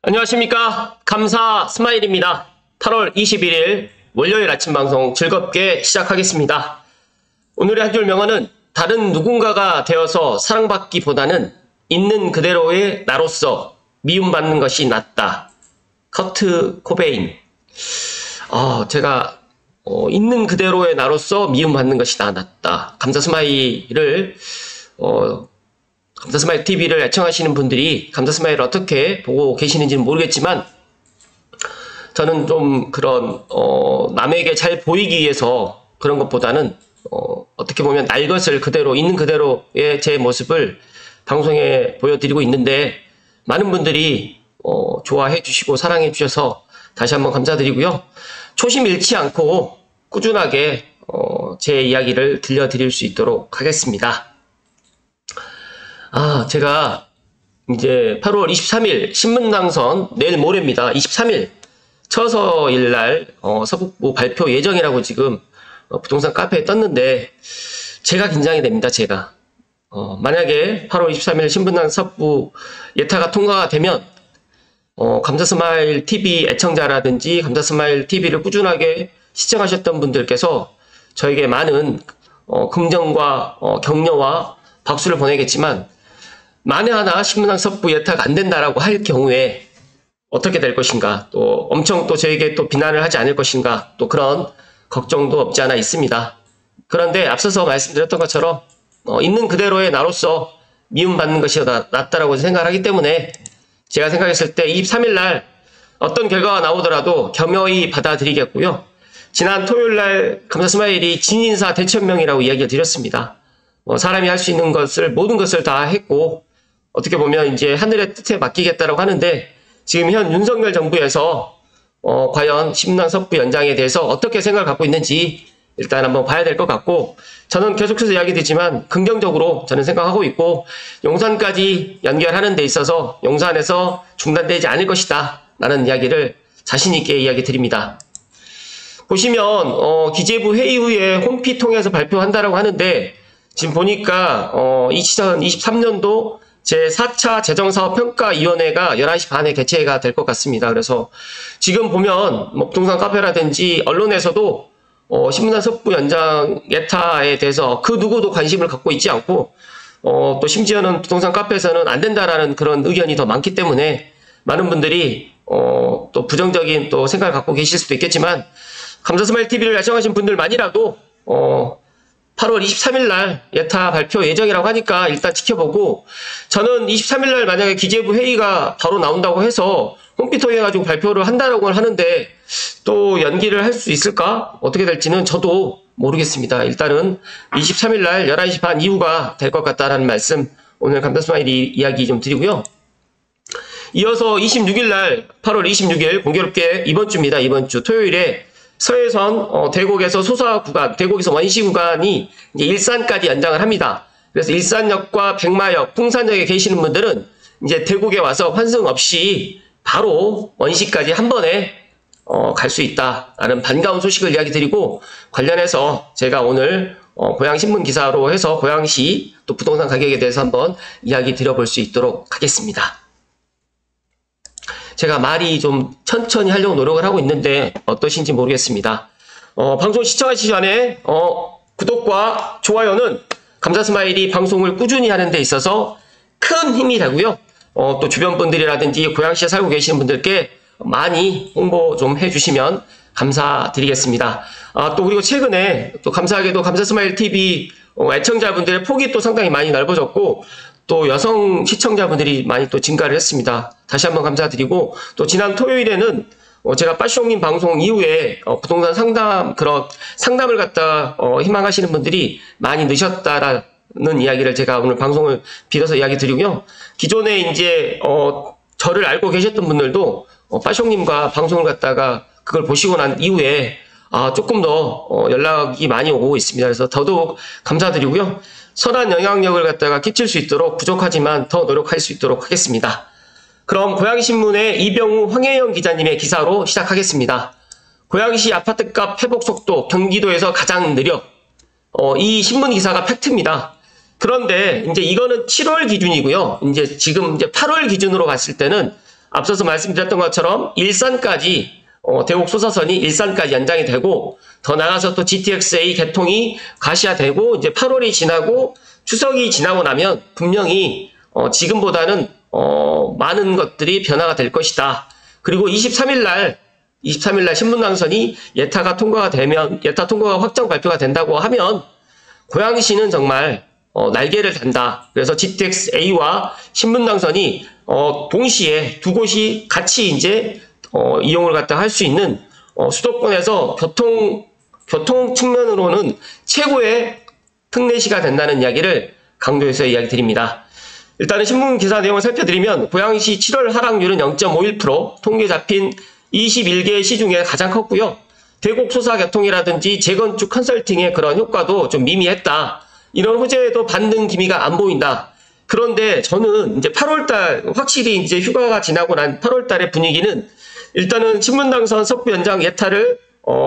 안녕하십니까. 감사 스마일입니다. 8월 21일 월요일 아침 방송 즐겁게 시작하겠습니다. 오늘의 한 줄 명언은 다른 누군가가 되어서 사랑받기보다는 있는 그대로의 나로서 미움받는 것이 낫다. 커트 코베인. 제가 있는 그대로의 나로서 미움받는 것이 낫다. 감사 스마일을 감사 스마일 TV를 애청하시는 분들이 감사 스마일을 어떻게 보고 계시는지는 모르겠지만 저는 좀 그런 남에게 잘 보이기 위해서 그런 것보다는 어떻게 보면 날 것을 그대로 있는 그대로의 제 모습을 방송에 보여드리고 있는데 많은 분들이 좋아해 주시고 사랑해 주셔서 다시 한번 감사드리고요. 초심 잃지 않고 꾸준하게 제 이야기를 들려드릴 수 있도록 하겠습니다. 제가 이제 8월 23일 신문당선 내일 모레입니다. 23일 처서일날 서북부 발표 예정이라고 지금 부동산 카페에 떴는데 제가 긴장이 됩니다. 제가 만약에 8월 23일 신문당 서부 예타가 통과가 되면 감사스마일 TV 애청자라든지 감사스마일 TV를 꾸준하게 시청하셨던 분들께서 저에게 많은 긍정과 격려와 박수를 보내겠지만 만에 하나 신문당 서부 예타가 안 된다라고 할 경우에 어떻게 될 것인가, 또 엄청 또 저에게 또 비난을 하지 않을 것인가, 또 그런 걱정도 없지 않아 있습니다. 그런데 앞서서 말씀드렸던 것처럼 있는 그대로의 나로서 미움받는 것이 낫다라고 생각하기 때문에 제가 생각했을 때 23일 날 어떤 결과가 나오더라도 겸허히 받아들이겠고요. 지난 토요일 날 감사스마일이 진인사 대천명이라고 이야기를 드렸습니다. 사람이 할 수 있는 것을 모든 것을 다 했고 어떻게 보면 이제 하늘의 뜻에 맡기겠다라고 하는데 지금 현 윤석열 정부에서 과연 신문당 서부 연장에 대해서 어떻게 생각을 갖고 있는지 일단 한번 봐야 될 것 같고 저는 계속해서 이야기 드리지만 긍정적으로 저는 생각하고 있고 용산까지 연결하는 데 있어서 용산에서 중단되지 않을 것이다 라는 이야기를 자신 있게 이야기 드립니다. 보시면 기재부 회의 후에 홈피 통해서 발표한다라고 하는데 지금 보니까 2023년도 제4차 재정사업평가위원회가 11시 반에 개최가 될 것 같습니다. 그래서 지금 보면 부동산 카페라든지 언론에서도 신문당 서부 연장 예타에 대해서 그 누구도 관심을 갖고 있지 않고 또 심지어는 부동산 카페에서는 안 된다라는 그런 의견이 더 많기 때문에 많은 분들이 또 부정적인 또 생각을 갖고 계실 수도 있겠지만 감사스마일 TV를 애청하신 분들만이라도 8월 23일 날 예타 발표 예정이라고 하니까 일단 지켜보고 저는 23일 날 만약에 기재부 회의가 바로 나온다고 해서 홈피터 해가지고 발표를 한다라고 하는데 또 연기를 할 수 있을까? 어떻게 될지는 저도 모르겠습니다. 일단은 23일 날 11시 반 이후가 될 것 같다라는 말씀 오늘 감사스마일이 이야기 좀 드리고요. 이어서 26일 날 8월 26일 공교롭게 이번 주입니다. 이번 주 토요일에 서해선 대곡에서 소사 구간, 대곡에서 원시 구간이 이제 일산까지 연장을 합니다. 그래서 일산역과 백마역, 풍산역에 계시는 분들은 이제 대곡에 와서 환승 없이 바로 원시까지 한 번에 갈 수 있다라는 반가운 소식을 이야기 드리고 관련해서 제가 오늘 고양신문 기사로 해서 고양시 또 부동산 가격에 대해서 한번 이야기 드려볼 수 있도록 하겠습니다. 제가 말이 좀 천천히 하려고 노력을 하고 있는데 어떠신지 모르겠습니다. 방송 시청하시기 전에 구독과 좋아요는 감사스마일이 방송을 꾸준히 하는 데 있어서 큰 힘이 되고요. 또 주변 분들이라든지 고양시에 살고 계시는 분들께 많이 홍보 좀 해주시면 감사드리겠습니다. 또 그리고 최근에 또 감사하게도 감사스마일 TV 애청자분들의 폭이 또 상당히 많이 넓어졌고 또 여성 시청자분들이 많이 또 증가를 했습니다. 다시 한번 감사드리고 또 지난 토요일에는 제가 빠숑님 방송 이후에 부동산 상담을 갖다 희망하시는 분들이 많이 늦었다라는 이야기를 제가 오늘 방송을 빌어서 이야기 드리고요. 기존에 이제 저를 알고 계셨던 분들도 빠숑님과 방송을 갖다가 그걸 보시고 난 이후에 조금 더 연락이 많이 오고 있습니다. 그래서 더더욱 감사드리고요. 선한 영향력을 갖다가 끼칠 수 있도록 부족하지만 더 노력할 수 있도록 하겠습니다. 그럼 고양시신문의 이병우 황혜영 기자님의 기사로 시작하겠습니다. 고양시 아파트값 회복 속도 경기도에서 가장 느려. 이 신문 기사가 팩트입니다. 그런데 이제 이거는 7월 기준이고요. 이제 지금 이제 8월 기준으로 봤을 때는 앞서서 말씀드렸던 것처럼 일산까지 대곡 소사선이 일산까지 연장이 되고 더 나가서 또 GTX-A 개통이 가시화되고 이제 8월이 지나고 추석이 지나고 나면 분명히 지금보다는 많은 것들이 변화가 될 것이다. 그리고 23일 날 신분당선이 예타가 통과가 되면 예타 통과가 확정 발표가 된다고 하면 고양시는 정말 날개를 단다. 그래서 GTX-A와 신분당선이 동시에 두 곳이 같이 이제 이용을 갖다 할 수 있는 수도권에서 교통 측면으로는 최고의 특례시가 된다는 이야기를 강조해서 이야기 드립니다. 일단은 신문 기사 내용을 살펴드리면 고양시 7월 하락률은 0.51%, 통계 잡힌 21개 시 중에 가장 컸고요. 대곡 소사 개통이라든지 재건축 컨설팅의 그런 효과도 좀 미미했다. 이런 호재에도 반등 기미가 안 보인다. 그런데 저는 이제 8월달 확실히 이제 휴가가 지나고 난 8월달의 분위기는 일단은 신분당선 석부 연장 예타를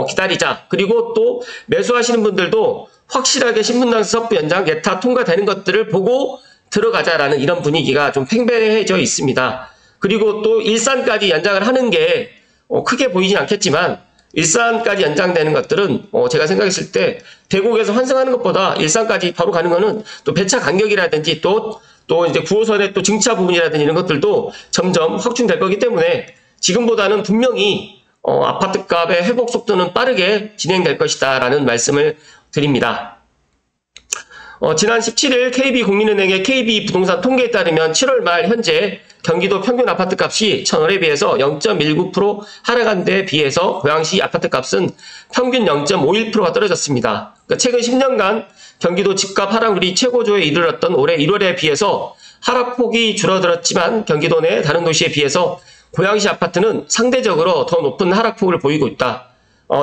기다리자. 그리고 또 매수하시는 분들도 확실하게 신분당선 석부 연장 예타 통과되는 것들을 보고 들어가자라는 이런 분위기가 좀 팽배해져 있습니다. 그리고 또 일산까지 연장을 하는 게 크게 보이진 않겠지만 일산까지 연장되는 것들은 제가 생각했을 때 대곡에서 환승하는 것보다 일산까지 바로 가는 거는 또 배차 간격이라든지 또 이제 9호선의 또 증차 부분이라든지 이런 것들도 점점 확충될 거기 때문에 지금보다는 분명히 아파트 값의 회복 속도는 빠르게 진행될 것이다 라는 말씀을 드립니다. 지난 17일 KB국민은행의 KB부동산 통계에 따르면 7월 말 현재 경기도 평균 아파트 값이 전월에 비해서 0.19% 하락한 데에 비해서 고양시 아파트 값은 평균 0.51%가 떨어졌습니다. 그러니까 최근 10년간 경기도 집값 하락률이 최고조에 이르렀던 올해 1월에 비해서 하락폭이 줄어들었지만 경기도 내 다른 도시에 비해서 고양시 아파트는 상대적으로 더 높은 하락폭을 보이고 있다.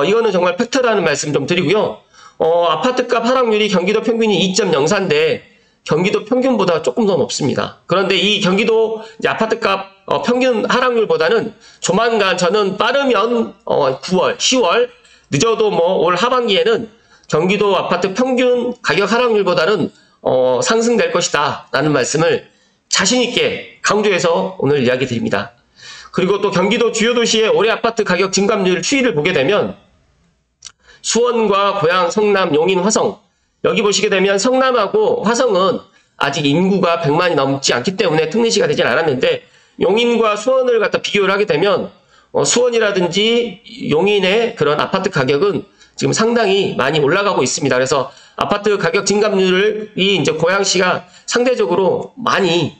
이거는 정말 팩트라는 말씀 좀 드리고요. 아파트값 하락률이 경기도 평균이 2.04인데 경기도 평균보다 조금 더 높습니다. 그런데 이 경기도 이제 아파트값 평균 하락률보다는 조만간 저는 빠르면 9월, 10월, 늦어도 뭐 올 하반기에는 경기도 아파트 평균 가격 하락률보다는 상승될 것이다 라는 말씀을 자신 있게 강조해서 오늘 이야기 드립니다. 그리고 또 경기도 주요 도시의 올해 아파트 가격 증감률 추이를 보게 되면 수원과 고양, 성남, 용인, 화성 여기 보시게 되면 성남하고 화성은 아직 인구가 100만이 넘지 않기 때문에 특례시가 되진 않았는데 용인과 수원을 갖다 비교를 하게 되면 수원이라든지 용인의 그런 아파트 가격은 지금 상당히 많이 올라가고 있습니다. 그래서 아파트 가격 증감률이 이제 고양시가 상대적으로 많이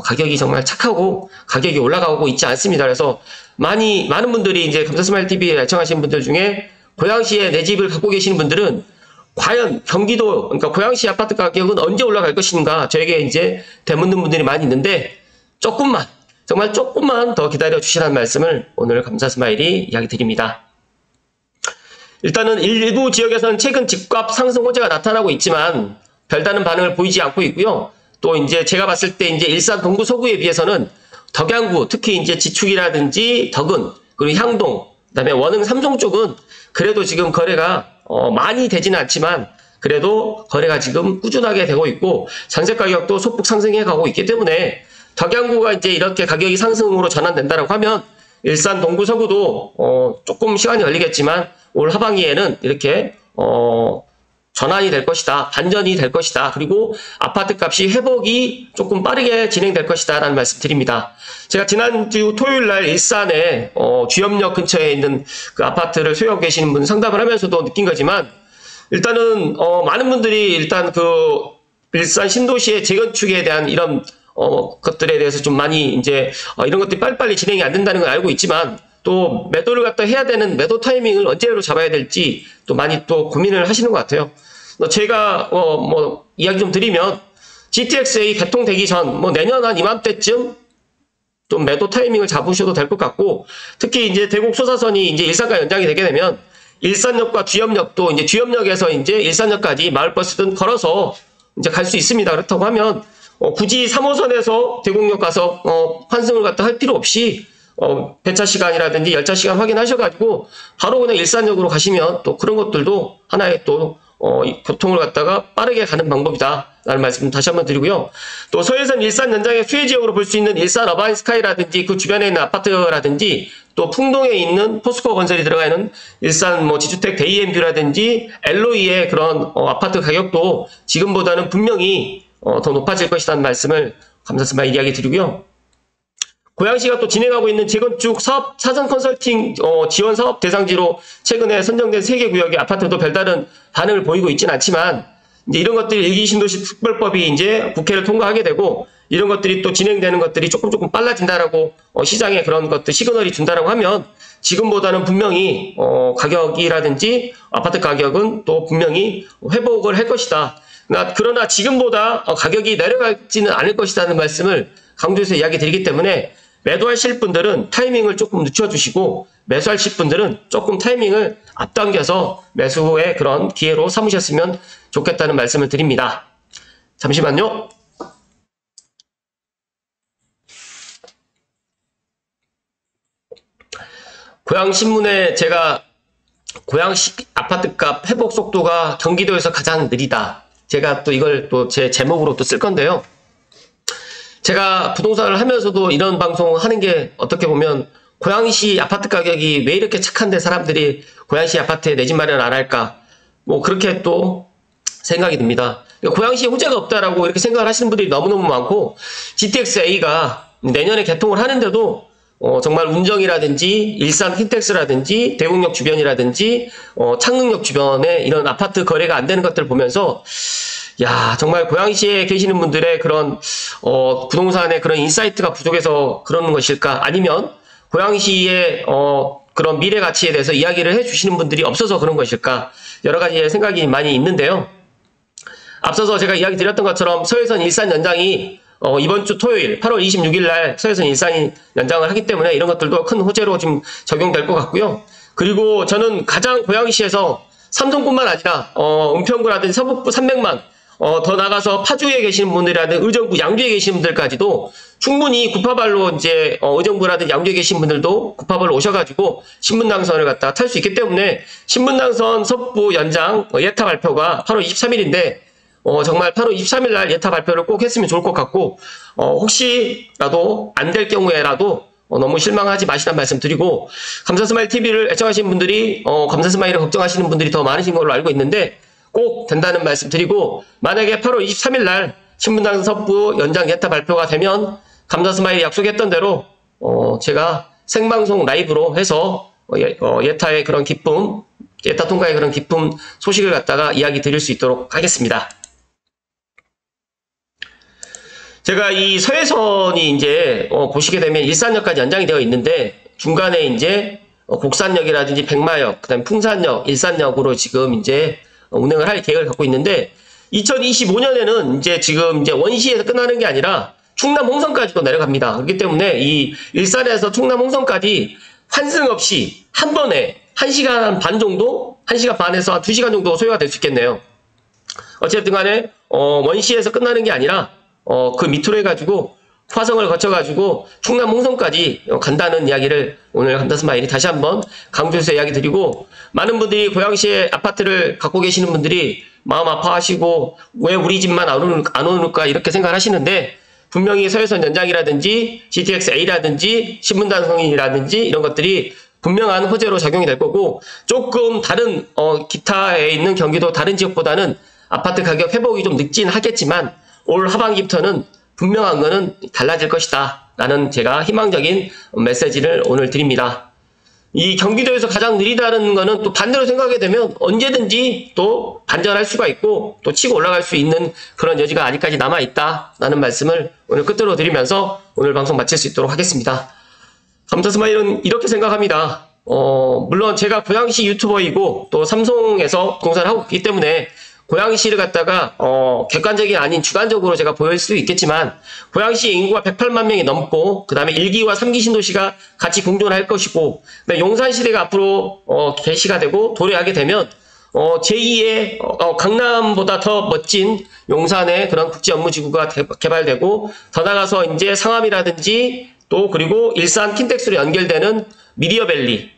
가격이 정말 착하고 가격이 올라가고 있지 않습니다. 그래서 많은 분들이 이제 감사스마일TV에 애청하시는 분들 중에 고양시에 내 집을 갖고 계시는 분들은 과연 경기도, 그러니까 고양시 아파트 가격은 언제 올라갈 것인가 저에게 이제 되묻는 분들이 많이 있는데 조금만, 정말 조금만 더 기다려 주시라는 말씀을 오늘 감사스마일이 이야기 드립니다. 일단은 일부 지역에서는 최근 집값 상승 호재가 나타나고 있지만 별다른 반응을 보이지 않고 있고요. 또 이제 제가 봤을 때 이제 일산 동구 서구에 비해서는 덕양구, 특히 이제 지축이라든지 덕은, 그리고 향동, 그다음에 원흥 삼성 쪽은 그래도 지금 거래가 많이 되지는 않지만 그래도 거래가 지금 꾸준하게 되고 있고 전세 가격도 소폭 상승해 가고 있기 때문에 덕양구가 이제 이렇게 가격이 상승으로 전환된다라고 하면 일산 동구 서구도 조금 시간이 걸리겠지만 올 하반기에는 이렇게 전환이 될 것이다. 반전이 될 것이다. 그리고 아파트 값이 회복이 조금 빠르게 진행될 것이다 라는 말씀 드립니다. 제가 지난주 토요일 날 일산에 주염역 근처에 있는 그 아파트를 소유하고 계시는 분 상담을 하면서도 느낀 거지만 일단은 많은 분들이 일단 그 일산 신도시의 재건축에 대한 이런 것들에 대해서 좀 많이 이제 이런 것들이 빨리빨리 진행이 안 된다는 걸 알고 있지만 또 매도를 갖다 해야 되는 매도 타이밍을 언제로 잡아야 될지 또 많이 또 고민을 하시는 것 같아요. 제가 이야기 좀 드리면 GTX-A 개통되기 전 내년 한 이맘때쯤 좀 매도 타이밍을 잡으셔도 될 것 같고 특히 이제 대곡 소사선이 이제 일산까지 연장이 되게 되면 일산역과 주염역도 이제 주염역에서 이제 일산역까지 마을버스든 걸어서 이제 갈 수 있습니다. 그렇다고 하면 굳이 3호선에서 대곡역 가서 환승을 갖다 할 필요 없이 배차 시간이라든지 열차 시간 확인하셔가지고 바로 그냥 일산역으로 가시면 또 그런 것들도 하나의 또 교통을 갖다가 빠르게 가는 방법이다 라는 말씀 다시 한번 드리고요. 또 서해선 일산 연장의 수혜 지역으로 볼 수 있는 일산 어반 스카이라든지 그 주변에 있는 아파트라든지 또 풍동에 있는 포스코 건설이 들어가 있는 일산 뭐 지주택 데이앤뷰라든지 엘로이의 그런 아파트 가격도 지금보다는 분명히 더 높아질 것이라는 말씀을 감사스마 이야기 드리고요. 고양시가 또 진행하고 있는 재건축 사업 사전 컨설팅 지원 사업 대상지로 최근에 선정된 3개 구역의 아파트도 별다른 반응을 보이고 있지는 않지만 이제 이런 것들이 일기신도시 특별법이 이제 국회를 통과하게 되고 이런 것들이 또 진행되는 것들이 조금 빨라진다라고 시장에 그런 것들 시그널이 준다라고 하면 지금보다는 분명히 가격이라든지 아파트 가격은 또 분명히 회복을 할 것이다. 그러나 지금보다 가격이 내려가지는 않을 것이라는 말씀을 강조해서 이야기 드리기 때문에 매도하실 분들은 타이밍을 조금 늦춰주시고 매수하실 분들은 조금 타이밍을 앞당겨서 매수의 그런 기회로 삼으셨으면 좋겠다는 말씀을 드립니다. 잠시만요. 고양신문에 제가 고양시 아파트값 회복 속도가 경기도에서 가장 느리다. 제가 또 이걸 또 제 제목으로 또 쓸 건데요. 제가 부동산을 하면서도 이런 방송 하는 게 어떻게 보면 고양시 아파트 가격이 왜 이렇게 착한데 사람들이 고양시 아파트에 내 집 마련 안 할까? 뭐 그렇게 또 생각이 듭니다. 고양시에 호재가 없다라고 이렇게 생각을 하시는 분들이 너무너무 많고 GTX-A가 내년에 개통을 하는데도 정말 운정이라든지 일산 킨텍스라든지 대곡역 주변이라든지 창릉역 주변에 이런 아파트 거래가 안 되는 것들을 보면서 야, 정말 고양시에 계시는 분들의 그런 부동산의 그런 인사이트가 부족해서 그러는 것일까? 아니면 고양시의 그런 미래 가치에 대해서 이야기를 해주시는 분들이 없어서 그런 것일까? 여러 가지의 생각이 많이 있는데요. 앞서서 제가 이야기 드렸던 것처럼 서해선 일산 연장이 이번 주 토요일 8월 26일 날 서해선 일산이 연장을 하기 때문에 이런 것들도 큰 호재로 좀 적용될 것 같고요. 그리고 저는 가장 고양시에서 삼성뿐만 아니라 은평구라든지 서북부 300만 더 나가서 파주에 계시는 분들이라든지 의정부, 양주에 계시는 분들까지도 충분히 구파발로 이제 의정부라든지 양주에 계신 분들도 구파발로 오셔가지고 신분당선을 갖다 탈 수 있기 때문에 신분당선 서부 연장 예타 발표가 8월 23일인데 정말 8월 23일 날 예타 발표를 꼭 했으면 좋을 것 같고 혹시라도 안 될 경우에라도 너무 실망하지 마시라는 말씀 드리고 감사스마일 TV를 애청하시는 분들이 감사스마일을 걱정하시는 분들이 더 많으신 걸로 알고 있는데 꼭 된다는 말씀 드리고 만약에 8월 23일 날 신분당 서부 연장 예타 발표가 되면 감사스마일이 약속했던 대로 제가 생방송 라이브로 해서 예타의 그런 기쁨, 예타 통과의 그런 기쁨 소식을 갖다가 이야기 드릴 수 있도록 하겠습니다. 제가 이 서해선이 이제 보시게 되면 일산역까지 연장이 되어 있는데 중간에 이제 곡산역이라든지 백마역, 그다음에 풍산역, 일산역으로 지금 이제 운행을 할 계획을 갖고 있는데 2025년에는 이제 지금 이제 원시에서 끝나는 게 아니라 충남 홍성까지도 내려갑니다. 그렇기 때문에 이 일산에서 충남 홍성까지 환승 없이 한 번에 1시간 반 정도, 1시간 반에서 한 2시간 정도 소요가 될 수 있겠네요. 어쨌든 간에 원시에서 끝나는 게 아니라 그 밑으로 해가지고 화성을 거쳐가지고 충남 홍성까지 간다는 이야기를 오늘 감사스마일이 다시 한번 강조해서 이야기 드리고 많은 분들이 고양시에 아파트를 갖고 계시는 분들이 마음 아파하시고 왜 우리 집만 안 오는가 이렇게 생각하시는데 분명히 서해선 연장이라든지 GTX-A라든지 신분당선이라든지 이런 것들이 분명한 호재로 작용이 될 거고 조금 다른 기타에 있는 경기도 다른 지역보다는 아파트 가격 회복이 좀 늦긴 하겠지만 올 하반기부터는 분명한 거는 달라질 것이다 라는 제가 희망적인 메시지를 오늘 드립니다. 이 경기도에서 가장 느리다는 거는 또 반대로 생각하게 되면 언제든지 또 반전할 수가 있고 또 치고 올라갈 수 있는 그런 여지가 아직까지 남아있다 라는 말씀을 오늘 끝으로 드리면서 오늘 방송 마칠 수 있도록 하겠습니다. 감사스마일은 이렇게 생각합니다. 물론 제가 고양시 유튜버이고 또 삼성에서 부동산을 하고 있기 때문에 고양시를 갖다가 객관적이 아닌 주관적으로 제가 보일 수 있겠지만 고양시의 인구가 108만 명이 넘고 그 다음에 1기와 3기 신도시가 같이 공존할 것이고 용산시대가 앞으로 개시가 되고 도래하게 되면 제2의 강남보다 더 멋진 용산의 그런 국제업무지구가 개발되고 더 나가서 이제 상암이라든지 또 그리고 일산 킨텍스로 연결되는 미디어밸리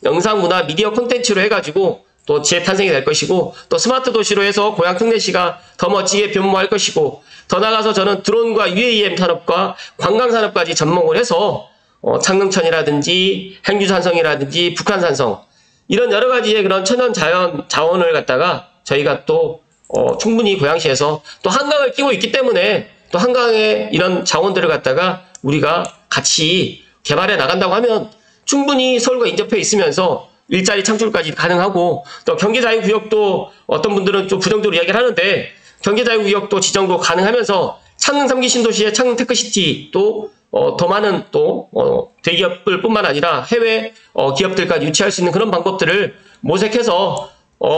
영상문화 미디어 콘텐츠로 해가지고 또 재탄생이 될 것이고 또 스마트 도시로 해서 고향 특례시가 더 멋지게 변모할 것이고 더 나아가서 저는 드론과 UAM 산업과 관광 산업까지 접목을 해서 창릉천이라든지 행주산성이라든지 북한산성 이런 여러 가지의 그런 천연 자원을 갖다가 저희가 또 충분히 고양시에서 또 한강을 끼고 있기 때문에 또 한강의 이런 자원들을 갖다가 우리가 같이 개발해 나간다고 하면 충분히 서울과 인접해 있으면서 일자리 창출까지 가능하고 또 경제자유구역도 어떤 분들은 좀 부정적으로 이야기를 하는데 경제자유구역도 지정도 가능하면서 창릉 3기 신도시의 창릉 테크시티 또 더 많은 또 대기업들 뿐만 아니라 해외 기업들까지 유치할 수 있는 그런 방법들을 모색해서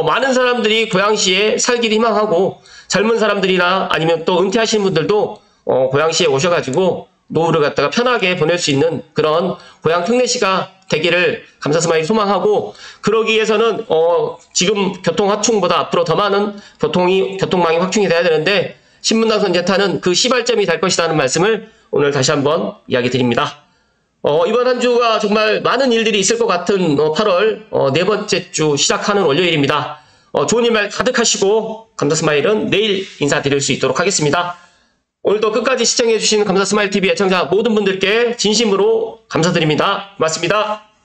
많은 사람들이 고양시에 살기를 희망하고 젊은 사람들이나 아니면 또 은퇴하시는 분들도 고양시에 오셔가지고 노후를 갖다가 편하게 보낼 수 있는 그런 고향 특례시가 되기를 감사스마일 소망하고 그러기 위해서는 지금 교통 확충보다 앞으로 더 많은 교통망이 확충이 돼야 되는데 신분당선 제타는 그 시발점이 될 것이라는 말씀을 오늘 다시 한번 이야기 드립니다. 이번 한 주가 정말 많은 일들이 있을 것 같은 8월 네 번째 주 시작하는 월요일입니다. 좋은 일만 가득하시고 감사스마일은 내일 인사드릴 수 있도록 하겠습니다. 오늘도 끝까지 시청해주신 감사스마일TV 애청자 모든 분들께 진심으로 감사드립니다. 고맙습니다.